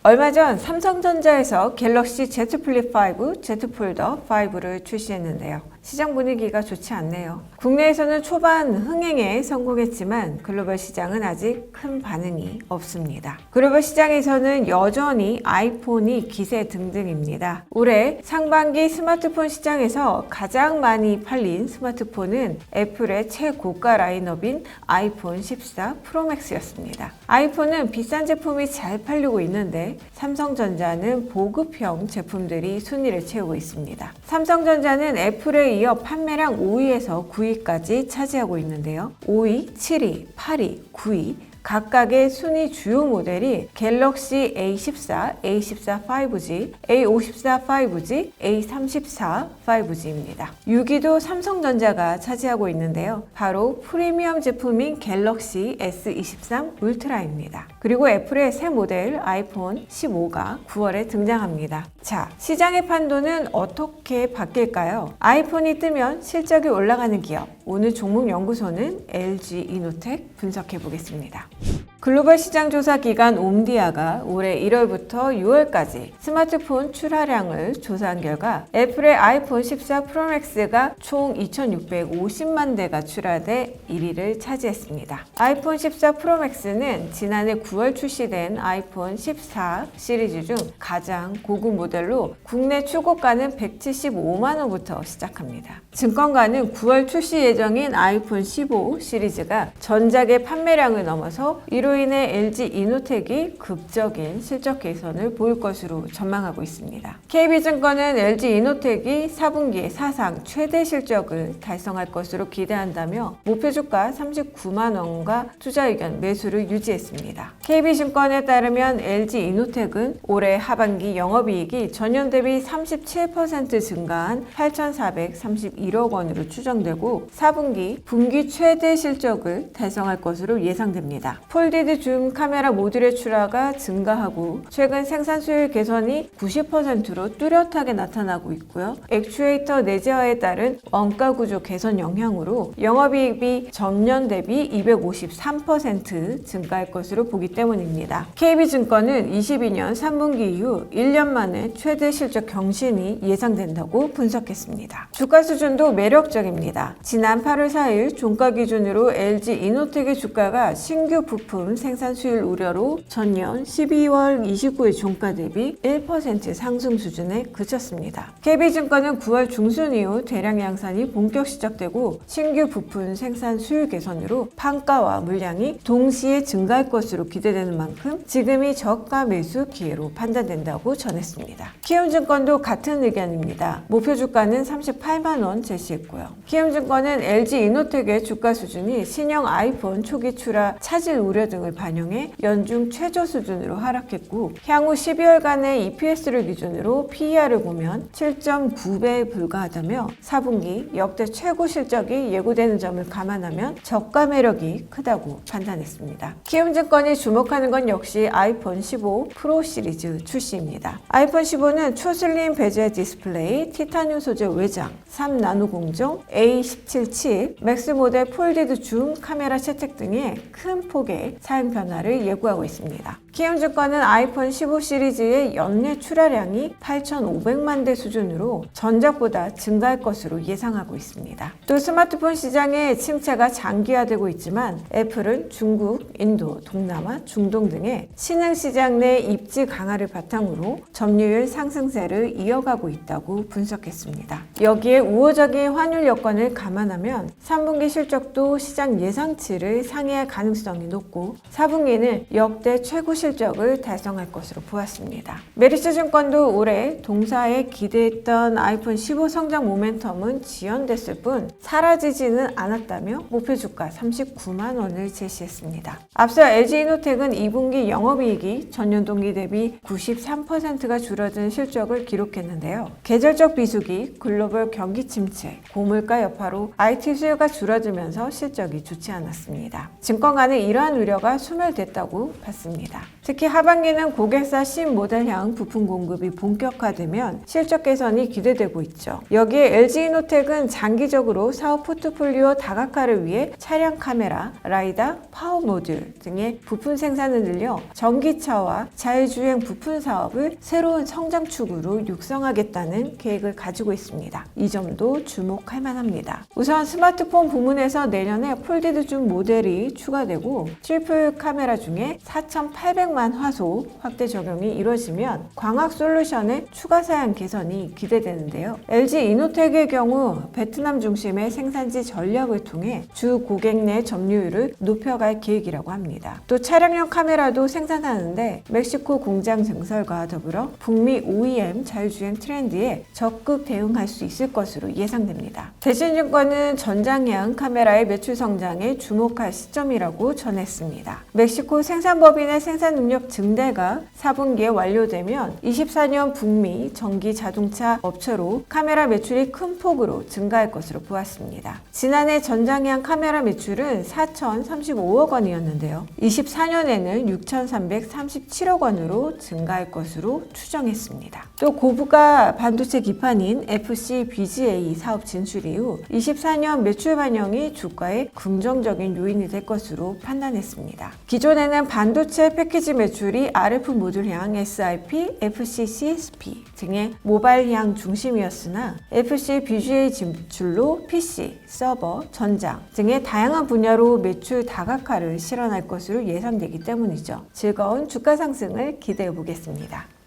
얼마 전 삼성전자에서 갤럭시 Z 플립 5, Z 폴더 5를 출시했는데요. 시장 분위기가 좋지 않네요. 국내에서는 초반 흥행에 성공했지만 글로벌 시장은 아직 큰 반응이 없습니다. 글로벌 시장에서는 여전히 아이폰이 기세 등등입니다. 올해 상반기 스마트폰 시장에서 가장 많이 팔린 스마트폰은 애플의 최고가 라인업인 아이폰 14 프로맥스였습니다. 아이폰은 비싼 제품이 잘 팔리고 있는데 삼성전자는 보급형 제품들이 순위를 채우고 있습니다. 삼성전자는 애플에 이어 판매량 5위에서 9위까지 차지하고 있는데요. 5위, 7위, 8위, 9위 각각의 순위 주요 모델이 갤럭시 A14, A14 5G, A54 5G, A34 5G입니다. 6위도 삼성전자가 차지하고 있는데요. 바로 프리미엄 제품인 갤럭시 S23 울트라입니다. 그리고 애플의 새 모델 아이폰 15가 9월에 등장합니다. 자, 시장의 판도는 어떻게 바뀔까요? 아이폰이 뜨면 실적이 올라가는 기업. 오늘 종목연구소는 LG 이노텍 분석해 보겠습니다. 글로벌 시장조사 기관 옴디아가 올해 1월부터 6월까지 스마트폰 출하량을 조사한 결과 애플의 아이폰 14 프로맥스가 총 2,650만 대가 출하돼 1위를 차지했습니다. 아이폰 14 프로맥스는 지난해 9월 출시된 아이폰 14 시리즈 중 가장 고급 모델로 국내 출고가는 175만 원부터 시작합니다. 증권가는 9월 출시 예정인 아이폰 15 시리즈가 전작의 판매량을 넘어서 이로 인해 LG 이노텍이 극적인 실적 개선을 보일 것으로 전망하고 있습니다. KB증권은 LG 이노텍이 4분기에 사상 최대 실적을 달성할 것으로 기대한다며 목표 주가 39만 원과 투자 의견 매수를 유지했습니다. KB증권에 따르면 LG 이노텍은 올해 하반기 영업이익이 전년 대비 37% 증가한 8,431억 원으로 추정되고 4분기 분기 최대 실적을 달성할 것으로 예상됩니다. 폴디드 줌 카메라 모듈의 출하가 증가하고 최근 생산 수율 개선이 90%로 뚜렷하게 나타나고 있고요. 액추에이터 내재화에 따른 원가 구조 개선 영향으로 영업이익이 전년 대비 253% 증가할 것으로 보기 때문입니다. KB증권은 22년 3분기 이후 1년 만에 최대 실적 경신이 예상된다고 분석했습니다. 주가 수준도 매력적입니다. 지난 8월 4일 종가 기준으로 LG 이노텍의 주가가 신규 부품 생산 수율 우려로 전년 12월 29일 종가 대비 1% 상승 수준에 그쳤습니다. KB증권은 9월 중순 이후 대량 양산이 본격 시작되고 신규 부품 생산 수율 개선으로 판가와 물량이 동시에 증가할 것으로 기대되는 만큼 지금이 저가 매수 기회로 판단된다고 전했습니다. 키움증권도 같은 의견입니다. 목표 주가는 38만 원 제시했고요. 키움증권은 LG 이노텍의 주가 수준이 신형 아이폰 초기 출하 차질 우려 등을 반영해 연중 최저 수준으로 하락했고 향후 12월간의 EPS를 기준으로 PER을 보면 7.9배에 불과하다며 4분기 역대 최고 실적이 예고되는 점을 감안하면 저가 매력이 크다고 판단했습니다. 키움증권이 주목하는 건 역시 아이폰 15 프로 시리즈 출시입니다. 아이폰 15는 초슬림 베젤 디스플레이, 티타늄 소재 외장, 3나노 공정, A17 칩, 맥스 모델 폴디드 줌 카메라 채택 등의 큰 폭의 사용 변화를 예고하고 있습니다. 키움증권은 아이폰 15 시리즈의 연내 출하량이 8,500만 대 수준으로 전작보다 증가할 것으로 예상하고 있습니다. 또 스마트폰 시장의 침체가 장기화되고 있지만 애플은 중국, 인도, 동남아, 중동 등의 신흥 시장 내 입지 강화를 바탕으로 점유율 상승세를 이어가고 있다고 분석했습니다. 여기에 우호적인 환율 여건을 감안하면 3분기 실적도 시장 예상치를 상회할 가능성이 높고 4분기는 역대 최고 실적을 달성할 것으로 보았습니다. 메리츠증권도 올해 동사에 기대했던 아이폰 15 성장 모멘텀은 지연됐을 뿐 사라지지는 않았다며 목표 주가 39만 원을 제시했습니다. 앞서 LG이노텍은 2분기 영업이익이 전년 동기 대비 93%가 줄어든 실적을 기록했는데요. 계절적 비수기, 글로벌 경기 침체, 고물가 여파로 IT 수요가 줄어들면서 실적이 좋지 않았습니다. 증권가는 이러한 우려가 소멸됐다고 봤습니다. 특히 하반기는 고객사 신모델향 부품 공급이 본격화되면 실적 개선이 기대되고 있죠. 여기에 LG이노텍은 장기적으로 사업 포트폴리오 다각화를 위해 차량 카메라, 라이다, 파워 모듈 등의 부품 생산을 늘려 전기차와 자율주행 부품 사업을 새로운 성장축으로 육성하겠다는 계획을 가지고 있습니다. 이 점도 주목할 만합니다. 우선 스마트폰 부문에서 내년에 폴디드 줌 모델이 추가되고 트리플 카메라 중에 4,800만 화소 확대 적용이 이루어지면 광학 솔루션의 추가 사양 개선이 기대되는데요. LG이노텍의 경우 베트남 중심의 생산지 전략을 통해 주 고객 내 점유율을 높여갈 계획이라고 합니다. 또 차량용 카메라도 생산하는데 멕시코 공장 증설과 더불어 북미 OEM 자율주행 트렌드에 적극 대응할 수 있을 것으로 예상됩니다. 대신증권은 전장형 카메라의 매출 성장에 주목할 시점이라고 전했습니다. 멕시코 생산법인의 생산 능력 증대가 4분기에 완료되면 24년 북미 전기 자동차 업체로 카메라 매출이 큰 폭으로 증가할 것으로 보았습니다. 지난해 전장형 카메라 매출은 4,035억 원이었는데요. 24년에는 6,337억 원으로 증가할 것으로 추정했습니다. 또 고부가 반도체 기판인 FCBGA 사업 진출 이후 24년 매출 반영이 주가의 긍정적인 요인이 될 것으로 판단했습니다. 기존에는 반도체 패키지 매출이 RF 모듈향 SiP, FC-CSP 등의 모바일향 중심이었으나 FCBGA 진출로 PC, 서버, 전장 등의 다양한 분야로 매출 다각화를 실현할 것으로 예상되기 때문이죠. 즐거운 주가 상승을 기대해 보겠습니다.